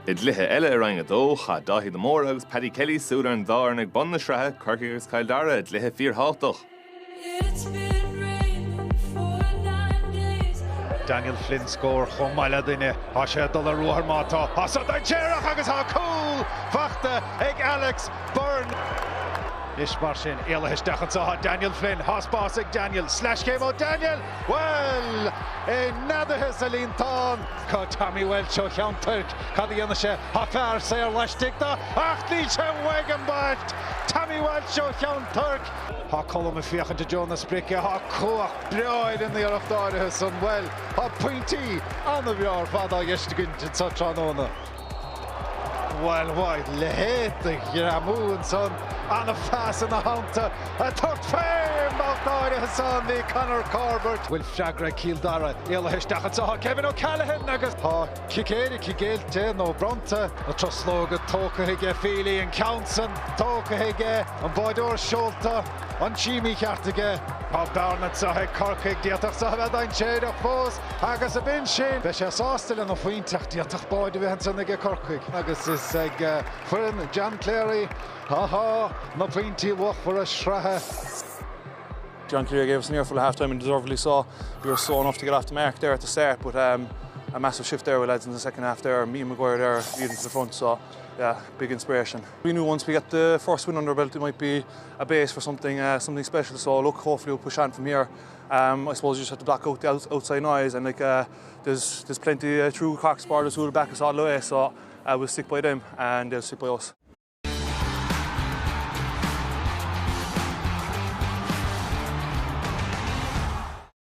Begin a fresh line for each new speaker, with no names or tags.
Idlithe eile a rang a dó, cha dahi the mór agus Paddy Kelly súdar an dár ag bon na Sraith, Corcaigh agus Cill Dara, idlithe 4-8.
Daniel Flynn score chomaile duine há sé dul a ruthar mátá há da Gerach agus há cool fachta ag Alex Byrne. Is mar sin éalais dechan Daniel Flynn háspás ag Daniel slash céim ó Daniel well é nadathe sa líntán cá Tommy Welch ó cheantarc cad dhéana sé há fear sé ar leistigta ach ní sé wegan bart Tommy Welch ó cheantarc há colm a fiochan Jonas Bricke há coach breid in the arachtáirithe san well há pointí an a bhear fada gheistiguint sa tróna. Well, wide lehéte Gramún son an a fas in the hunter a tucht fame out son the Conor Corbett will shagra Kildare éalais dechan Kevin O'Callaghan agus há Cicéri Cigéilte nó Bronte a troslóga tócaigh Feely and Counson tócaigh an Báidór Sholta an Jimmy Cartige há Barnett sa Corcaigh diatach sa ein séad a fós agus a bin sin be sé sástal an a faointach diatach Báidó bheith san ag Corcaigh agus is ag fuin John Clary ha na faointí wach for a Sraith.
John Clary gave us an earful at halftime and deservedly so. We were slow enough to get off the mark there at the start, but a massive shift there with lads in the second half there. Me and Maguire there leading to the front, so yeah, big inspiration. We knew once we get the first win under our belt, it might be a base for something special. So look, hopefully we'll push on from here. I suppose you just have to block out the outside noise, and there's plenty true Cork supporters who will back us all the way. So we'll stick by them, and they'll stick by us.